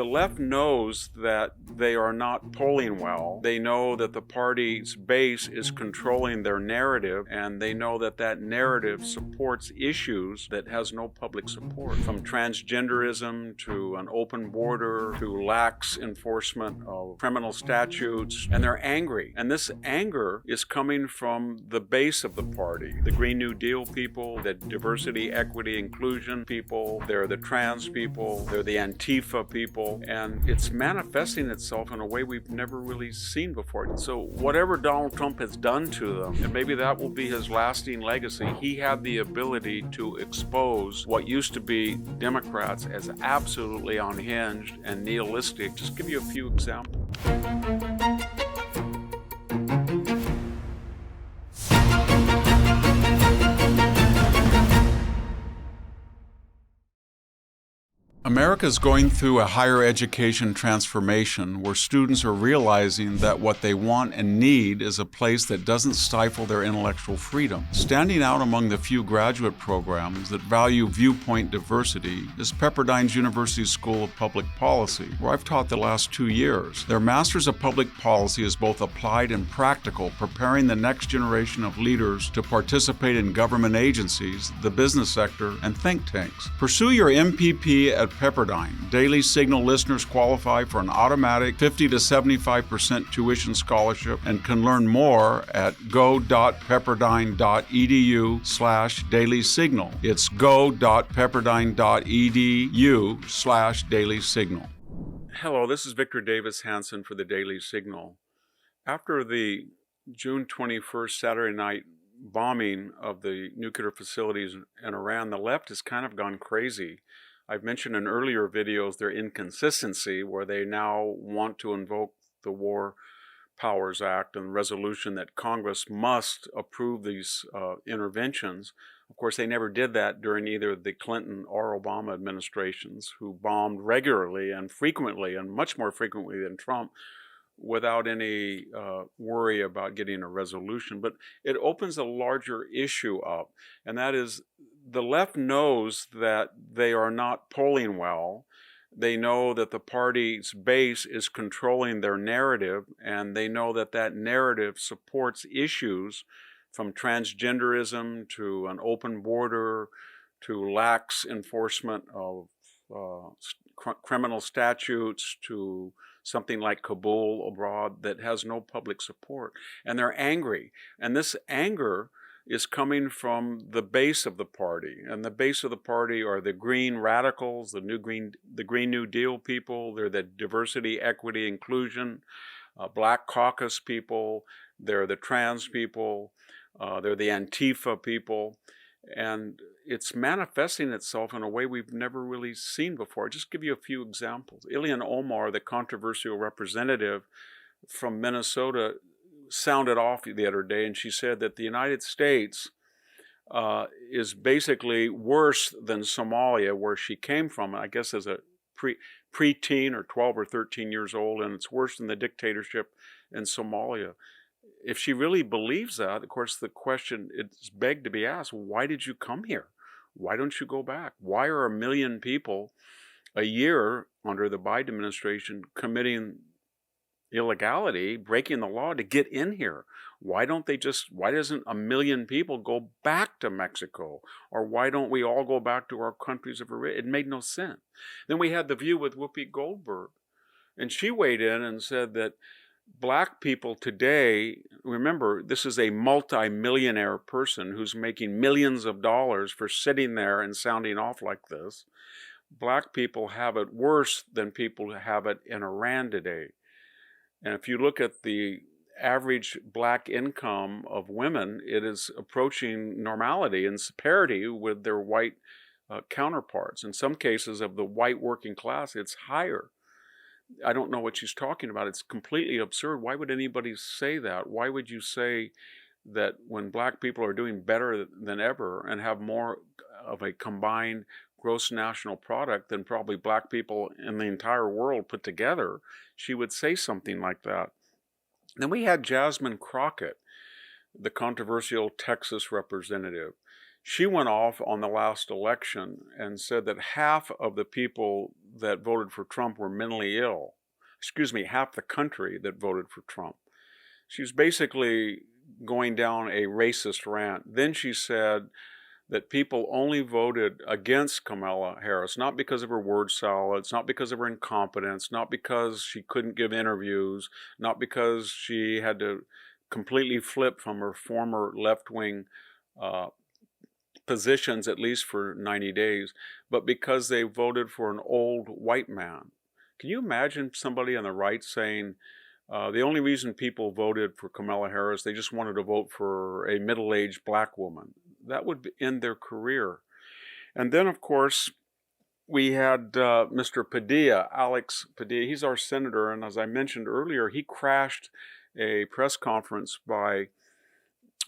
The left knows that they are not polling well. They know that the party's base is controlling their narrative, and they know that that narrative supports issues that has no public support, from transgenderism to an open border to lax enforcement of criminal statutes, and they're angry. And this anger is coming from the base of the party, the Green New Deal people, the diversity, equity, inclusion people, they're the trans people, they're the Antifa people, and it's manifesting itself in a way we've never really seen before. So whatever Donald Trump has done to them, and maybe that will be his lasting legacy, he had the ability to expose what used to be Democrats as absolutely unhinged and nihilistic. Just give you a few examples. America is going through a higher education transformation where students are realizing that what they want and need is a place that doesn't stifle their intellectual freedom. Standing out among the few graduate programs that value viewpoint diversity is Pepperdine University's School of Public Policy, where I've taught the last 2 years. Their Masters of Public Policy is both applied and practical, preparing the next generation of leaders to participate in government agencies, the business sector, and think tanks. Pursue your MPP at Pepperdine. Daily Signal listeners qualify for an automatic 50 to 75% tuition scholarship and can learn more at go.pepperdine.edu/Daily Signal. It's go.pepperdine.edu/Daily Signal. Hello, this is Victor Davis Hanson for the Daily Signal. After the June 21st Saturday night bombing of the nuclear facilities in Iran, the left has kind of gone crazy. I've mentioned in earlier videos their inconsistency, where they now want to invoke the War Powers Act and resolution that Congress must approve these interventions. Of course, they never did that during either the Clinton or Obama administrations, who bombed regularly and frequently, and much more frequently than Trump, without any worry about getting a resolution. But it opens a larger issue up, and that is the left knows that they are not polling well. They know that the party's base is controlling their narrative, and they know that that narrative supports issues from transgenderism to an open border to lax enforcement of criminal statutes to something like Kabul abroad that has no public support. And they're angry. And this anger is coming from the base of the party. And the base of the party are the green radicals, the Green New Deal people, they're the diversity, equity, inclusion, Black caucus people, they're the trans people, they're the Antifa people. And it's manifesting itself in a way we've never really seen before. I'll just give you a few examples. Ilhan Omar, the controversial representative from Minnesota, sounded off the other day, and she said that the United States is basically worse than Somalia, where she came from, I guess as a preteen or 12 or 13 years old, and it's worse than the dictatorship in Somalia. If she really believes that, of course, the question is begged to be asked, why did you come here? Why don't you go back? Why are 1 million people a year under the Biden administration committing illegality, breaking the law to get in here? Why doesn't 1 million people go back to Mexico? Or why don't we all go back to our countries of origin? It made no sense. Then we had The View with Whoopi Goldberg, and she weighed in and said that Black people today, remember, this is a multi-millionaire person who's making millions of dollars for sitting there and sounding off like this. Black people have it worse than people have it in Iran today. And if you look at the average Black income of women, it is approaching normality and parity with their white counterparts. In some cases of the white working class, it's higher. I don't know what she's talking about. It's completely absurd. Why would anybody say that? Why would you say that when Black people are doing better than ever and have more of a combined gross national product than probably Black people in the entire world put together, she would say something like that? Then we had Jasmine Crockett, the controversial Texas representative. She went off on the last election and said that half of the people that voted for Trump were mentally ill. Half the country that voted for Trump. She was basically going down a racist rant. Then she said that people only voted against Kamala Harris, not because of her word salads, not because of her incompetence, not because she couldn't give interviews, not because she had to completely flip from her former left-wing positions, at least for 90 days, but because they voted for an old white man. Can you imagine somebody on the right saying, the only reason people voted for Kamala Harris, they just wanted to vote for a middle-aged black woman? That would end their career. And then, of course, we had Mr. Padilla, Alex Padilla. He's our senator, and as I mentioned earlier, he crashed a press conference by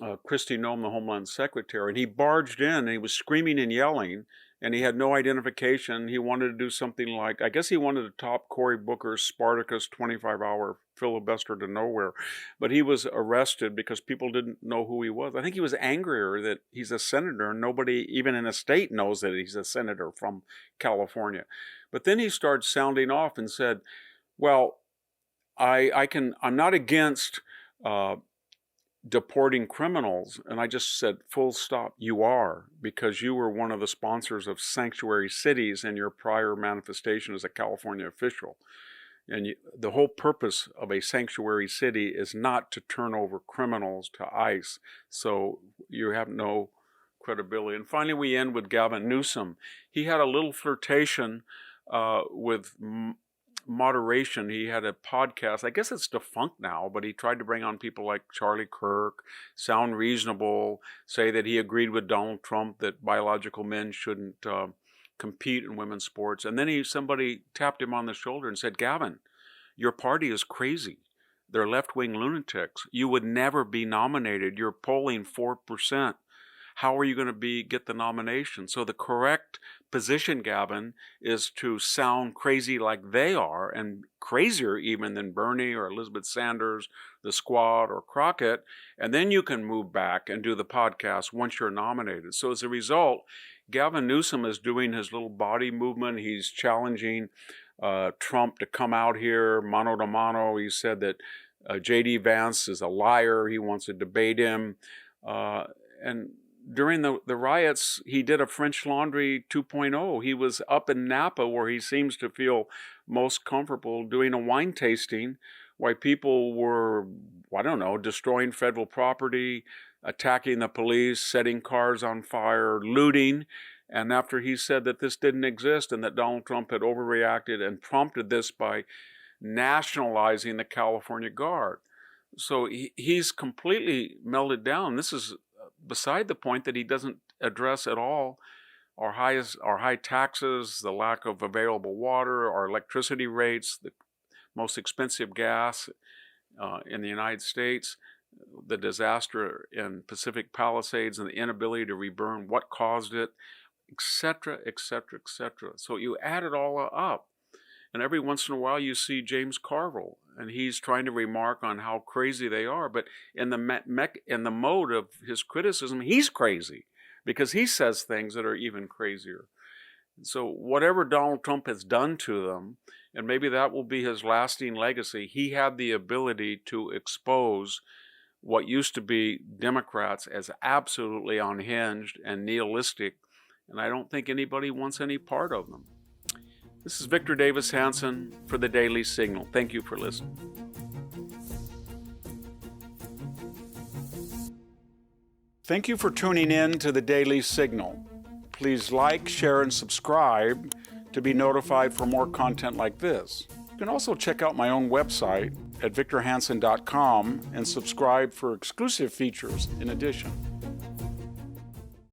Kristi Noem, the Homeland Secretary, and he barged in and he was screaming and yelling, and he had no identification. He wanted to do something like, I guess he wanted to top Cory Booker's Spartacus 25-hour filibuster to nowhere, but he was arrested because people didn't know who he was. I think he was angrier that he's a senator and nobody, even in a state, knows that he's a senator from California. But then he started sounding off and said, well, I'm not against deporting criminals. And I just said, full stop, you are, because you were one of the sponsors of sanctuary cities in your prior manifestation as a California official. And the whole purpose of a sanctuary city is not to turn over criminals to ICE. So you have no credibility. And finally, we end with Gavin Newsom. He had a little flirtation with moderation. He had a podcast, I guess it's defunct now, but he tried to bring on people like Charlie Kirk, sound reasonable, say that he agreed with Donald Trump that biological men shouldn't compete in women's sports. And then somebody tapped him on the shoulder and said, Gavin, your party is crazy. They're left-wing lunatics. You would never be nominated. You're polling 4%. How are you going to get the nomination? So the correct position, Gavin, is to sound crazy like they are, and crazier even than Bernie or Elizabeth Sanders, the Squad, or Crockett, and then you can move back and do the podcast once you're nominated. So as a result, Gavin Newsom is doing his little body movement. He's challenging Trump to come out here, mano a mano. He said that J.D. Vance is a liar. He wants to debate him. And during the riots, he did a French Laundry 2.0. He was up in Napa, where he seems to feel most comfortable, doing a wine tasting while people were, I don't know, destroying federal property, attacking the police, setting cars on fire, looting. And after he said that this didn't exist and that Donald Trump had overreacted and prompted this by nationalizing the California Guard. So he's completely melted down. This is beside the point that he doesn't address at all our high taxes, the lack of available water, our electricity rates, the most expensive gas in the United States, the disaster in Pacific Palisades and the inability to reburn, what caused it, etc., etc., etc. So you add it all up, and every once in a while you see James Carville, and he's trying to remark on how crazy they are, but in the mode of his criticism, he's crazy because he says things that are even crazier. So whatever Donald Trump has done to them, and maybe that will be his lasting legacy, he had the ability to expose what used to be Democrats as absolutely unhinged and nihilistic, and I don't think anybody wants any part of them. This is Victor Davis Hanson for the Daily Signal. Thank you for listening. Thank you for tuning in to the Daily Signal. Please like, share, and subscribe to be notified for more content like this. You can also check out my own website at victorhanson.com and subscribe for exclusive features in addition.